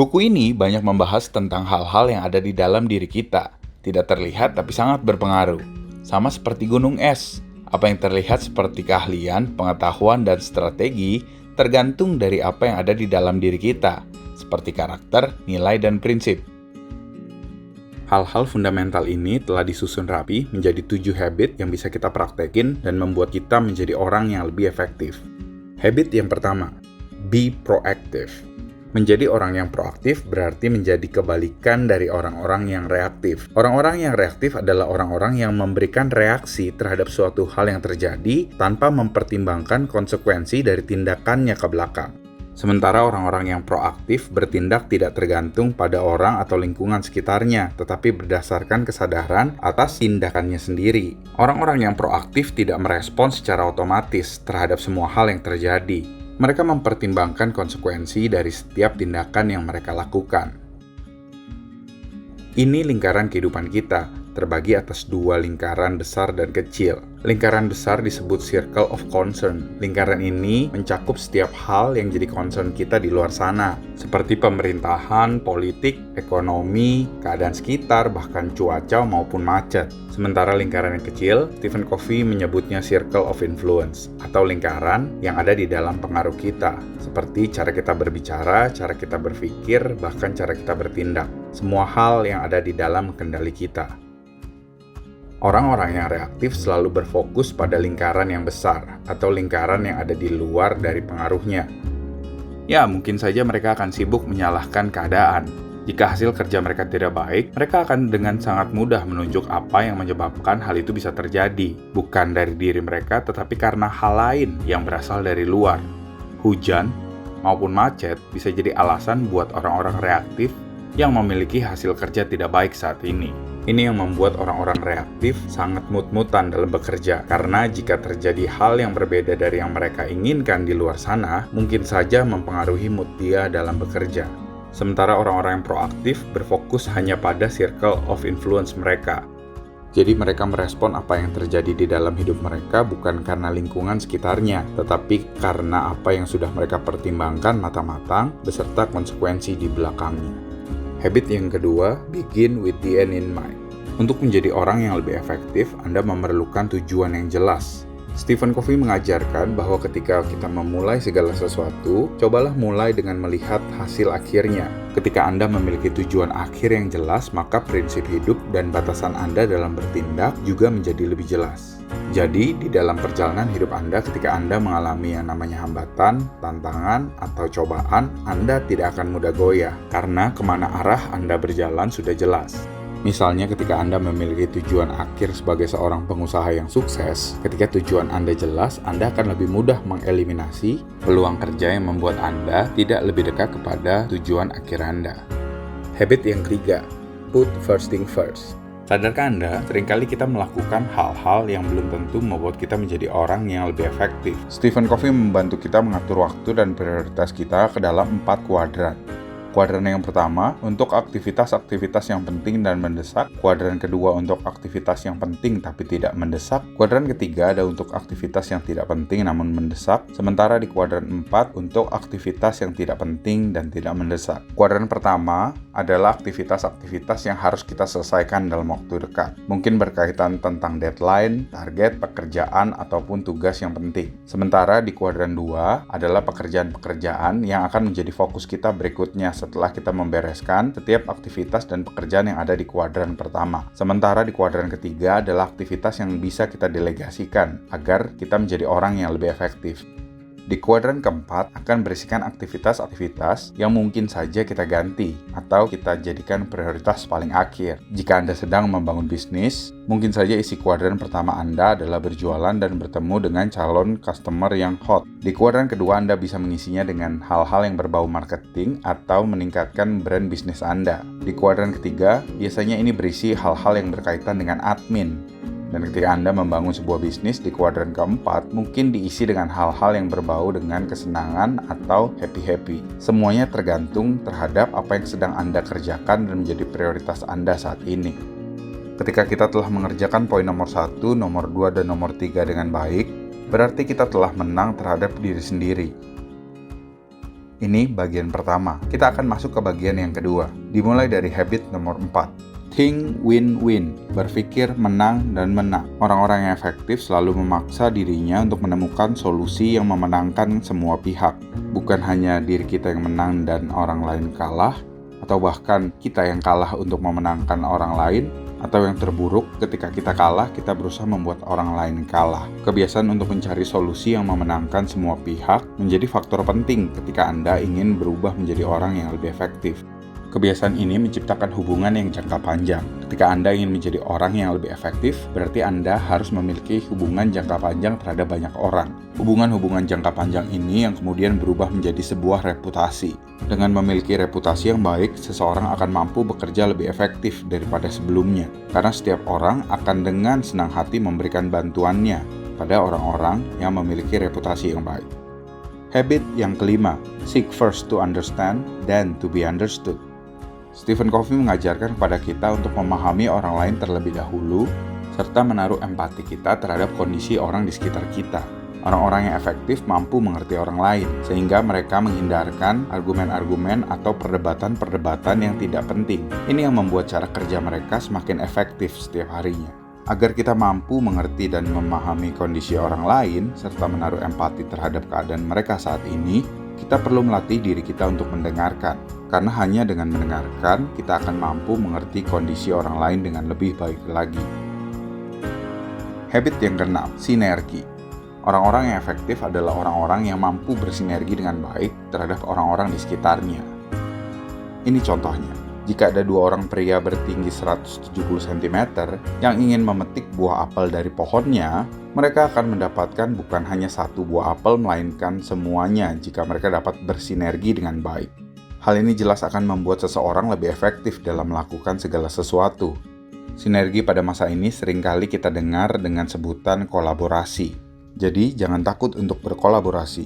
Buku ini banyak membahas tentang hal-hal yang ada di dalam diri kita, tidak terlihat tapi sangat berpengaruh. Sama seperti gunung es, apa yang terlihat seperti keahlian, pengetahuan, dan strategi tergantung dari apa yang ada di dalam diri kita, seperti karakter, nilai, dan prinsip. Hal-hal fundamental ini telah disusun rapi menjadi 7 habit yang bisa kita praktekin dan membuat kita menjadi orang yang lebih efektif. Habit yang pertama, be proactive. Menjadi orang yang proaktif berarti menjadi kebalikan dari orang-orang yang reaktif. Orang-orang yang reaktif adalah orang-orang yang memberikan reaksi terhadap suatu hal yang terjadi tanpa mempertimbangkan konsekuensi dari tindakannya ke belakang. Sementara orang-orang yang proaktif bertindak tidak tergantung pada orang atau lingkungan sekitarnya, tetapi berdasarkan kesadaran atas tindakannya sendiri. Orang-orang yang proaktif tidak merespons secara otomatis terhadap semua hal yang terjadi. Mereka mempertimbangkan konsekuensi dari setiap tindakan yang mereka lakukan. Ini lingkaran kehidupan kita, terbagi atas 2 lingkaran besar dan kecil. Lingkaran besar disebut circle of concern. Lingkaran ini mencakup setiap hal yang jadi concern kita di luar sana, seperti pemerintahan, politik, ekonomi, keadaan sekitar, bahkan cuaca maupun macet. Sementara lingkaran yang kecil, Stephen Covey menyebutnya circle of influence, atau lingkaran yang ada di dalam pengaruh kita, seperti cara kita berbicara, cara kita berpikir, bahkan cara kita bertindak. Semua hal yang ada di dalam kendali kita. Orang-orang yang reaktif selalu berfokus pada lingkaran yang besar atau lingkaran yang ada di luar dari pengaruhnya. Ya, mungkin saja mereka akan sibuk menyalahkan keadaan. Jika hasil kerja mereka tidak baik, mereka akan dengan sangat mudah menunjuk apa yang menyebabkan hal itu bisa terjadi. Bukan dari diri mereka, tetapi karena hal lain yang berasal dari luar. Hujan maupun macet bisa jadi alasan buat orang-orang reaktif yang memiliki hasil kerja tidak baik saat ini. Ini yang membuat orang-orang reaktif sangat mut-mutan dalam bekerja, karena jika terjadi hal yang berbeda dari yang mereka inginkan di luar sana, mungkin saja mempengaruhi mood dia dalam bekerja. Sementara orang-orang yang proaktif berfokus hanya pada circle of influence mereka. Jadi mereka merespon apa yang terjadi di dalam hidup mereka bukan karena lingkungan sekitarnya, tetapi karena apa yang sudah mereka pertimbangkan matang-matang beserta konsekuensi di belakangnya. Habit yang kedua, begin with the end in mind. Untuk menjadi orang yang lebih efektif, Anda memerlukan tujuan yang jelas. Stephen Covey mengajarkan bahwa ketika kita memulai segala sesuatu, cobalah mulai dengan melihat hasil akhirnya. Ketika Anda memiliki tujuan akhir yang jelas, maka prinsip hidup dan batasan Anda dalam bertindak juga menjadi lebih jelas. Jadi, di dalam perjalanan hidup Anda ketika Anda mengalami yang namanya hambatan, tantangan, atau cobaan, Anda tidak akan mudah goyah, karena kemana arah Anda berjalan sudah jelas. Misalnya ketika Anda memiliki tujuan akhir sebagai seorang pengusaha yang sukses, ketika tujuan Anda jelas, Anda akan lebih mudah mengeliminasi peluang kerja yang membuat Anda tidak lebih dekat kepada tujuan akhir Anda. Habit yang ketiga, put first thing first. Sadarkah Anda, seringkali kita melakukan hal-hal yang belum tentu membuat kita menjadi orang yang lebih efektif. Stephen Covey membantu kita mengatur waktu dan prioritas kita ke dalam 4 kuadran. Kuadran yang pertama untuk aktivitas-aktivitas yang penting dan mendesak. Kuadran kedua untuk aktivitas yang penting tapi tidak mendesak. Kuadran ketiga ada untuk aktivitas yang tidak penting namun mendesak. Sementara di kuadran 4 untuk aktivitas yang tidak penting dan tidak mendesak. Kuadran pertama adalah aktivitas-aktivitas yang harus kita selesaikan dalam waktu dekat. Mungkin berkaitan tentang deadline, target, pekerjaan, ataupun tugas yang penting. Sementara di kuadran 2 adalah pekerjaan-pekerjaan yang akan menjadi fokus kita berikutnya setelah kita membereskan setiap aktivitas dan pekerjaan yang ada di kuadran pertama. Sementara di kuadran ketiga adalah aktivitas yang bisa kita delegasikan agar kita menjadi orang yang lebih efektif. Di kuadran keempat akan berisikan aktivitas-aktivitas yang mungkin saja kita ganti atau kita jadikan prioritas paling akhir. Jika Anda sedang membangun bisnis, mungkin saja isi kuadran pertama Anda adalah berjualan dan bertemu dengan calon customer yang hot. Di kuadran kedua Anda bisa mengisinya dengan hal-hal yang berbau marketing atau meningkatkan brand bisnis Anda. Di kuadran ketiga, biasanya ini berisi hal-hal yang berkaitan dengan admin. Dan ketika Anda membangun sebuah bisnis di kuadran keempat, mungkin diisi dengan hal-hal yang berbau dengan kesenangan atau happy-happy. Semuanya tergantung terhadap apa yang sedang Anda kerjakan dan menjadi prioritas Anda saat ini. Ketika kita telah mengerjakan poin nomor 1, nomor 2, dan nomor 3 dengan baik, berarti kita telah menang terhadap diri sendiri. Ini bagian pertama. Kita akan masuk ke bagian yang kedua. Dimulai dari habit nomor 4. Think win-win, berpikir menang dan menang. Orang-orang yang efektif selalu memaksa dirinya untuk menemukan solusi yang memenangkan semua pihak. Bukan hanya diri kita yang menang dan orang lain kalah, atau bahkan kita yang kalah untuk memenangkan orang lain, atau yang terburuk ketika kita kalah, kita berusaha membuat orang lain kalah. Kebiasaan untuk mencari solusi yang memenangkan semua pihak menjadi faktor penting ketika Anda ingin berubah menjadi orang yang lebih efektif. Kebiasaan ini menciptakan hubungan yang jangka panjang. Ketika Anda ingin menjadi orang yang lebih efektif, berarti Anda harus memiliki hubungan jangka panjang terhadap banyak orang. Hubungan-hubungan jangka panjang ini yang kemudian berubah menjadi sebuah reputasi. Dengan memiliki reputasi yang baik, seseorang akan mampu bekerja lebih efektif daripada sebelumnya. Karena setiap orang akan dengan senang hati memberikan bantuannya pada orang-orang yang memiliki reputasi yang baik. Habit yang kelima, seek first to understand, then to be understood. Stephen Covey mengajarkan kepada kita untuk memahami orang lain terlebih dahulu, serta menaruh empati kita terhadap kondisi orang di sekitar kita. Orang-orang yang efektif mampu mengerti orang lain, sehingga mereka menghindarkan argumen-argumen atau perdebatan-perdebatan yang tidak penting. Ini yang membuat cara kerja mereka semakin efektif setiap harinya. Agar kita mampu mengerti dan memahami kondisi orang lain, serta menaruh empati terhadap keadaan mereka saat ini, kita perlu melatih diri kita untuk mendengarkan. Karena hanya dengan mendengarkan, kita akan mampu mengerti kondisi orang lain dengan lebih baik lagi. Habit yang keenam, sinergi. Orang-orang yang efektif adalah orang-orang yang mampu bersinergi dengan baik terhadap orang-orang di sekitarnya. Ini contohnya, jika ada dua orang pria bertinggi 170 cm yang ingin memetik buah apel dari pohonnya, mereka akan mendapatkan bukan hanya satu buah apel, melainkan semuanya jika mereka dapat bersinergi dengan baik. Hal ini jelas akan membuat seseorang lebih efektif dalam melakukan segala sesuatu. Sinergi pada masa ini seringkali kita dengar dengan sebutan kolaborasi. Jadi, jangan takut untuk berkolaborasi.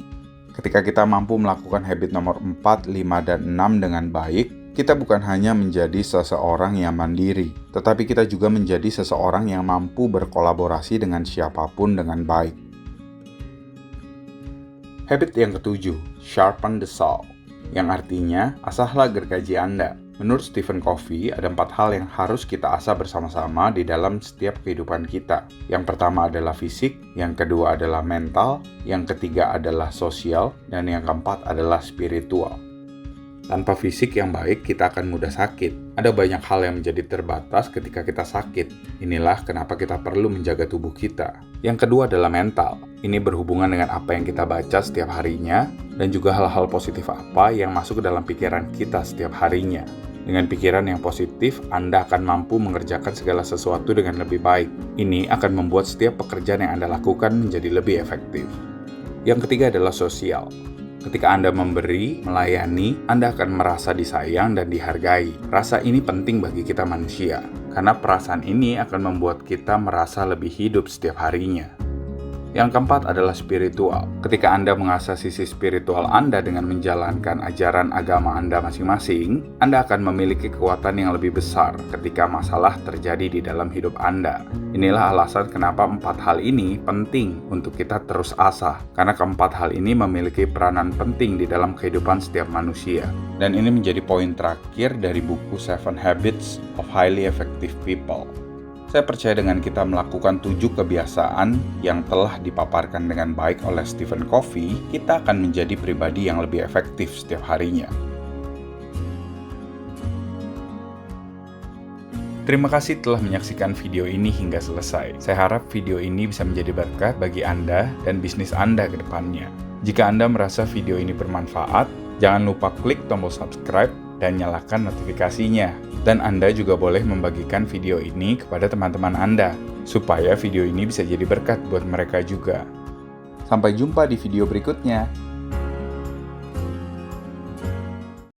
Ketika kita mampu melakukan habit nomor 4, 5, dan 6 dengan baik, kita bukan hanya menjadi seseorang yang mandiri, tetapi kita juga menjadi seseorang yang mampu berkolaborasi dengan siapapun dengan baik. Habit yang ketujuh, sharpen the saw, yang artinya asahlah gergaji Anda. Menurut Stephen Covey, ada 4 hal yang harus kita asah bersama-sama di dalam setiap kehidupan kita. Yang pertama adalah fisik, yang kedua adalah mental, yang ketiga adalah sosial, dan yang keempat adalah spiritual. Tanpa fisik yang baik, kita akan mudah sakit. Ada banyak hal yang menjadi terbatas ketika kita sakit. Inilah kenapa kita perlu menjaga tubuh kita. Yang kedua adalah mental. Ini berhubungan dengan apa yang kita baca setiap harinya, dan juga hal-hal positif apa yang masuk ke dalam pikiran kita setiap harinya. Dengan pikiran yang positif, Anda akan mampu mengerjakan segala sesuatu dengan lebih baik. Ini akan membuat setiap pekerjaan yang Anda lakukan menjadi lebih efektif. Yang ketiga adalah sosial. Ketika Anda memberi, melayani, Anda akan merasa disayang dan dihargai. Rasa ini penting bagi kita manusia, karena perasaan ini akan membuat kita merasa lebih hidup setiap harinya. Yang keempat adalah spiritual. Ketika Anda mengasah sisi spiritual Anda dengan menjalankan ajaran agama Anda masing-masing, Anda akan memiliki kekuatan yang lebih besar ketika masalah terjadi di dalam hidup Anda. Inilah alasan kenapa 4 hal ini penting untuk kita terus asah, karena keempat hal ini memiliki peranan penting di dalam kehidupan setiap manusia. Dan ini menjadi poin terakhir dari buku 7 Habits of Highly Effective People. Saya percaya dengan kita melakukan 7 kebiasaan yang telah dipaparkan dengan baik oleh Stephen Covey, kita akan menjadi pribadi yang lebih efektif setiap harinya. Terima kasih telah menyaksikan video ini hingga selesai. Saya harap video ini bisa menjadi berkat bagi Anda dan bisnis Anda ke depannya. Jika Anda merasa video ini bermanfaat, jangan lupa klik tombol subscribe dan nyalakan notifikasinya. Dan Anda juga boleh membagikan video ini kepada teman-teman Anda, supaya video ini bisa jadi berkat buat mereka juga. Sampai jumpa di video berikutnya.